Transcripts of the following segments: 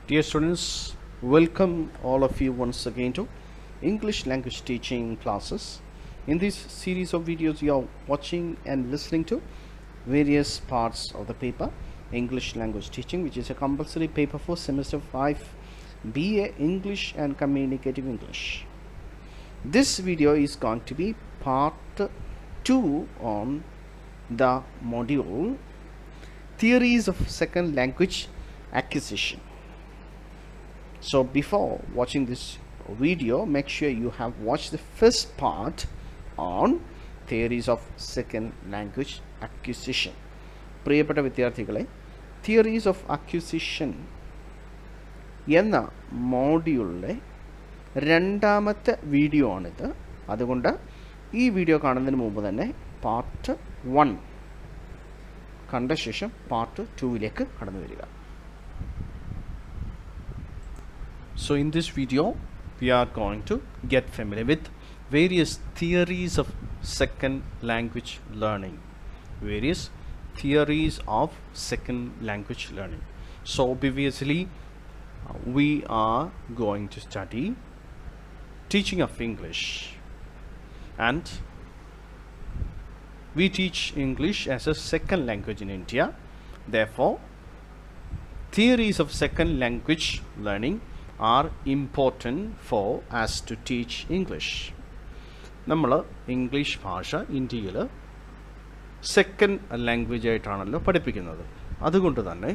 Dear students, welcome all of you once again to English language teaching classes. In this series of videos, you are watching and listening to various parts of the paper English language teaching, which is a compulsory paper for semester 5 BA English and Communicative English. This video is going to be part 2 on the module Theories of Second Language Acquisition. So before watching this video, make sure you have watched the first part on theories of second language acquisition. പ്രിയപ്പെട്ട വിദ്യാർത്ഥികളെ, theories of acquisition എന്ന മോഡ്യൂളിലെ രണ്ടാമത്തെ video ആണിത്. അതുകൊണ്ട് ഈ video കാണുന്നതിന് മുമ്പ് തന്നെ പാർട്ട് 1 കണ്ട ശേഷം പാർട്ട് 2ലേക്ക് കടന്നു വരിക. So in this video, we are going to get familiar with various theories of second language learning. Various theories of second language learning. So obviously, we are going to study teaching of English, and we teach English as a second language in India. Therefore, theories of second language learning are important for us to teach English. നമ്മൾ English ഭാഷ ഇന്ത്യയിൽ second language ആയിട്ടാണല്ലോ പഠിപ്പിക്കുന്നത്. അതുകൊണ്ട് തന്നെ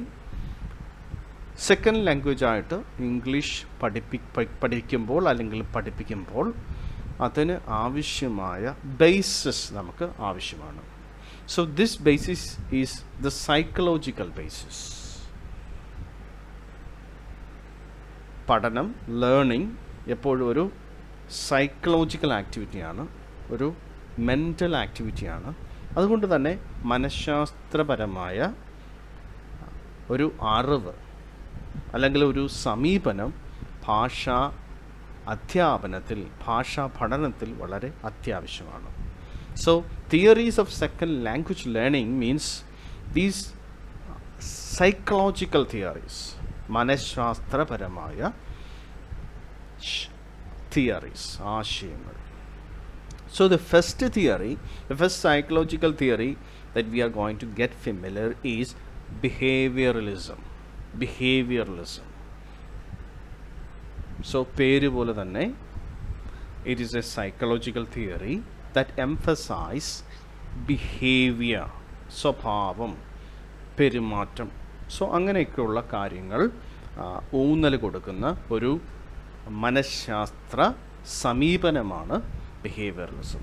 second language ആയിട്ട് English പഠിക്കുമ്പോൾ അല്ലെങ്കിൽ പഠിപ്പിക്കുമ്പോൾ അതിന് ആവശ്യമായ ബേസിസ് നമുക്ക് ആവശ്യമാണ്. So this basis is the psychological basis. പഠനം, ലേണിംഗ് എപ്പോഴും ഒരു സൈക്കോളജിക്കൽ ആക്ടിവിറ്റിയാണ്, ഒരു മെൻ്റൽ ആക്ടിവിറ്റിയാണ്. അതുകൊണ്ട് തന്നെ മനഃശാസ്ത്രപരമായ ഒരു അറിവ് അല്ലെങ്കിൽ ഒരു സമീപനം ഭാഷാ അധ്യാപനത്തിൽ, ഭാഷാ പഠനത്തിൽ വളരെ അത്യാവശ്യമാണ്. So theories of second language learning means these psychological theories, മനഃശാസ്ത്രപരമായ തിയറീസ്, ആശയങ്ങൾ. So the first theory, the first psychological theory that we are going to get familiar is behavioralism. Behavioralism. So പേര് പോലെ തന്നെ it is a psychological theory that emphasize behavior, സ്വഭാവം, പെരുമാറ്റം. So അങ്ങനെയൊക്കെയുള്ള കാര്യങ്ങൾ ഊന്നൽ കൊടുക്കുന്ന ഒരു മനഃശാസ്ത്ര സമീപനമാണ് behavioralism.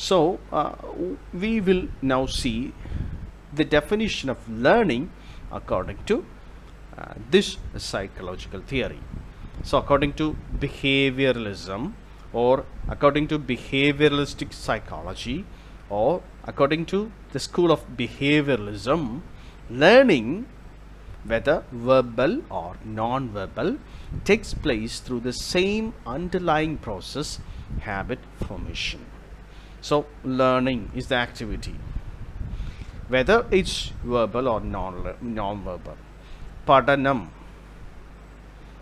So we will now see the definition of learning according to this psychological theory. So according to behavioralism, or according to behavioralistic psychology, or according to the school of behavioralism, learning, whether verbal or non-verbal, takes place through the same underlying process, habit formation. So learning is the activity, whether it's verbal or non-verbal. പഠനം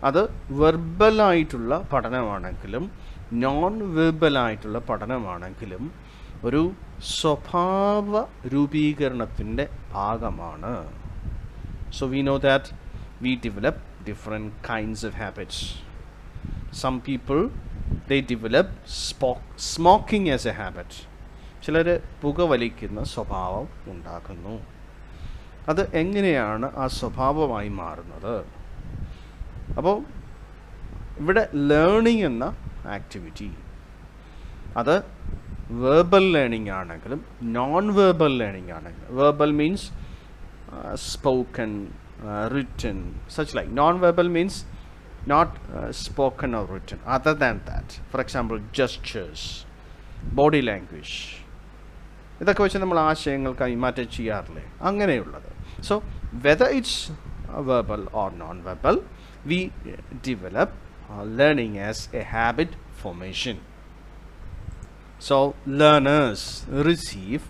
അത് വെർബലായിട്ടുള്ള പഠനമാണെങ്കിലും non വെർബലായിട്ടുള്ള പഠനമാണെങ്കിലും ഒരു സ്വഭാവ രൂപീകരണത്തിൻ്റെ ഭാഗമാണ്. So we know that we develop different kinds of habits. Some people, they develop smoking as a habit. ചിലർ പുകവലിക്കുന്ന സ്വഭാവം ഉണ്ടാക്കുന്നു. അത് എങ്ങനെയാണ് ആ സ്വഭാവമായി മാറുന്നത്? അപ്പോൾ ഇവിടെ ലേണിംഗ് എന്ന ആക്ടിവിറ്റി അത് വേർബൽ ലേണിംഗ് ആണെങ്കിലും നോൺ വേർബൽ ലേണിംഗ് ആണെങ്കിലും, verbal means spoken, written, such like. Non-verbal means not spoken or written. Other than that, for example, gestures, body language, ഇതൊക്കെ വെച്ച് നമ്മൾ ആശയങ്ങൾ കൈമാറ്റം ചെയ്യാറില്ലേ? അങ്ങനെയുള്ളത്. So whether it's verbal or non-verbal, we develop learning as a habit formation. So learners receive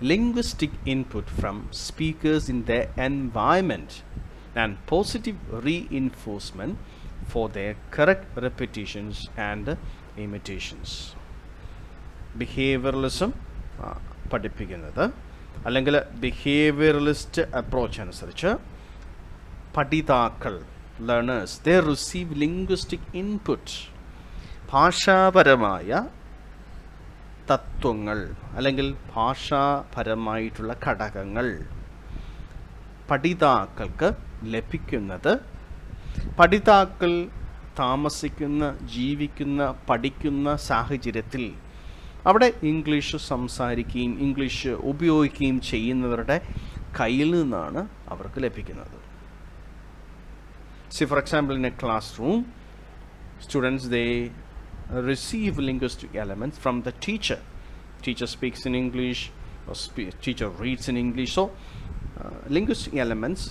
linguistic input from speakers in their environment. and positive reinforcement for their correct repetitions and imitations. Behaviouralism പഠിപ്പിക്കുന്നത് അല്ലെങ്കിൽ behaviouralist approach അനുസരിച്ച് പഠിതാക്കൾ learners they receive linguistic input, ഭാഷാപരമായ തത്വങ്ങൾ അല്ലെങ്കിൽ ഭാഷാപരമായിട്ടുള്ള ഘടകങ്ങൾ പഠിതാക്കൾക്ക് ലഭിക്കുന്നത് പഠിതാക്കൾ താമസിക്കുന്ന, ജീവിക്കുന്ന, പഠിക്കുന്ന സാഹചര്യത്തിൽ അവിടെ ഇംഗ്ലീഷ് സംസാരിക്കുകയും ഇംഗ്ലീഷ് ഉപയോഗിക്കുകയും ചെയ്യുന്നവരുടെ കയ്യിൽ നിന്നാണ് അവർക്ക് ലഭിക്കുന്നത്. See, for example, in a classroom, students, they receive linguistic elements from the teacher. Teacher speaks in English, or teacher reads in English. So, linguistic elements,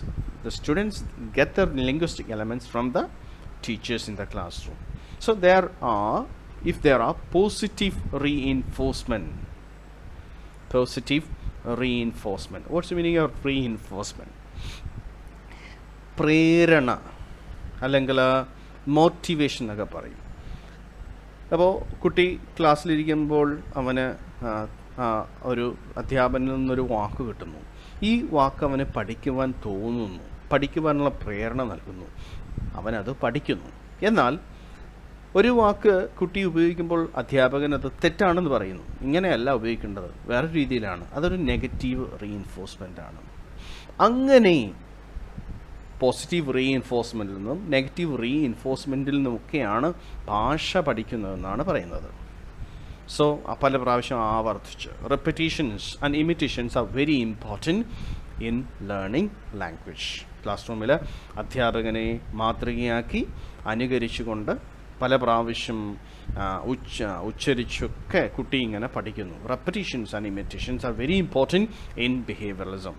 the students get the linguistic elements from the teachers in the classroom. So, if there are positive reinforcement. What's the meaning of reinforcement? പ്രേരണ അല്ലെങ്കിൽ motivation എന്നൊക്കെ പറയും. അപ്പോൾ കുട്ടി ക്ലാസ്സിലിരിക്കുമ്പോൾ അവന് ഒരു അധ്യാപകനിൽ നിന്നൊരു വാക്ക് കിട്ടുന്നു. ഈ വാക്ക് അവന് പഠിക്കുവാൻ തോന്നുന്നു, പഠിക്കുവാനുള്ള പ്രേരണ നൽകുന്നു, അവനത് പഠിക്കുന്നു. എന്നാൽ ഒരു വാക്ക് കുട്ടി ഉപയോഗിക്കുമ്പോൾ അധ്യാപകൻ അത് തെറ്റാണെന്ന് പറയുന്നു, ഇങ്ങനെയല്ല ഉപയോഗിക്കേണ്ടത്, വേറെ രീതിയിലാണ്. അതൊരു നെഗറ്റീവ് റീഇൻഫോഴ്സ്മെൻ്റ് ആണ്. അങ്ങനെ പോസിറ്റീവ് റീഇൻഫോഴ്സ്മെൻറ്റിൽ നിന്നും നെഗറ്റീവ് റീഇൻഫോഴ്സ്മെൻറ്റിൽ നിന്നുമൊക്കെയാണ് ഭാഷ പഠിക്കുന്നതെന്നാണ് പറയുന്നത്. സോ പല പ്രാവശ്യം ആവർത്തിച്ച് repetitions and imitations are very important in learning language. Class റൂമിൽ അധ്യാപകനെ മാതൃകയാക്കി അനുകരിച്ചുകൊണ്ട് പല പ്രാവശ്യം ഉച്ചരിച്ചൊക്കെ കുട്ടി ഇങ്ങനെ പഠിക്കുന്നു. Repetitions and imitations are very important in behaviouralism.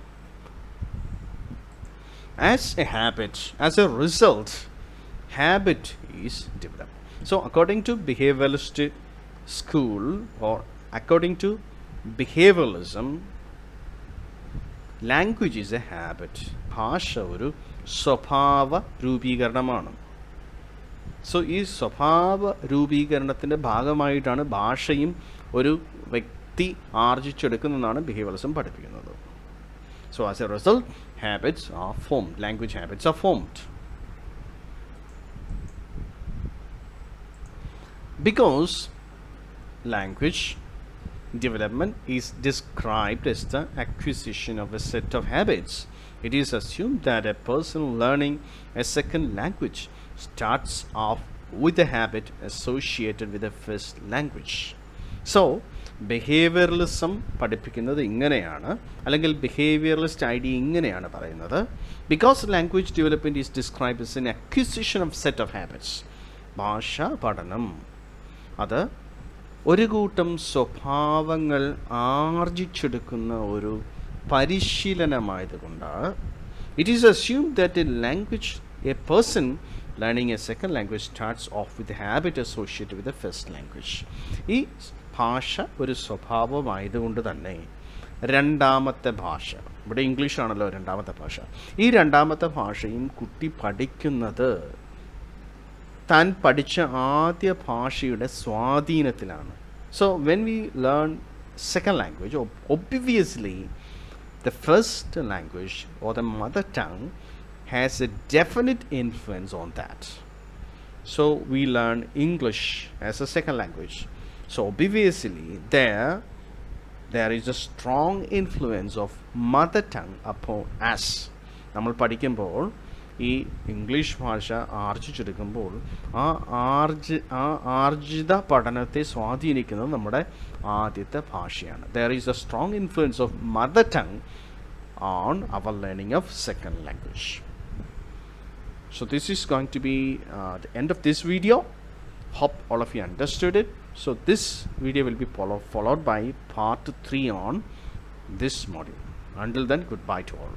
As a habit, as a result, habit is developed. So according to behavioralist school or according to behavioralism, language is a habit. ഭാഷ ഒരു സ്വഭാവ രൂപീകരണമാണ്. സോ ഈ സ്വഭാവ രൂപീകരണത്തിൻ്റെ ഭാഗമായിട്ടാണ് ഭാഷയും ഒരു വ്യക്തി ആർജിച്ചെടുക്കുന്നതെന്നാണ് behaviouralism പഠിപ്പിക്കുന്നത്. So as a result, habits are formed, language habits are formed. Because language development is described as the acquisition of a set of habits, it is assumed that a person learning a second language starts off with a habit associated with the first language. So behaviouralism പഠിപ്പിക്കുന്നത് ഇങ്ങനെയാണ്, അല്ലെങ്കിൽ behaviouralist idea ഇങ്ങനെയാണ് പറയുന്നത്. Because language development is describe as an acquisition of set of habits. ഭാഷാ പഠനം അത് ഒരു കൂട്ടം സ്വഭാവങ്ങൾ ആർജിച്ചെടുക്കുന്ന ഒരു പരിശീലനമായതുകൊണ്ട് it is assumed that a person learning a second language starts off with a habit associated with the first language. ഈ ഭാഷ ഒരു സ്വഭാവമായതുകൊണ്ട് തന്നെ രണ്ടാമത്തെ ഭാഷ, ഇവിടെ ഇംഗ്ലീഷാണല്ലോ രണ്ടാമത്തെ ഭാഷ, ഈ രണ്ടാമത്തെ ഭാഷയും കുട്ടി പഠിക്കുന്നത് താൻ പഠിച്ച ആദ്യ ഭാഷയുടെ സ്വാധീനത്തിലാണ്. So when we learn second language, obviously the first language or the mother tongue has a definite influence on that. So we learn English as a second language. So obviously there is a strong influence of mother tongue upon us. നമ്മൾ പഠിക്കുമ്പോൾ ഈ English ഭാഷ ആർജിച്ചെടുക്കുമ്പോൾ ആർജിത പഠനത്തെ സ്വാധീനിക്കുന്നത് നമ്മുടെ ആദ്യത്തെ ഭാഷയാണ്. There is a strong influence of mother tongue on our learning of second language. So this is going to be the end of this video. Hope all of you understood it. So this video will be followed by part 3 on this module. Until then, goodbye to all.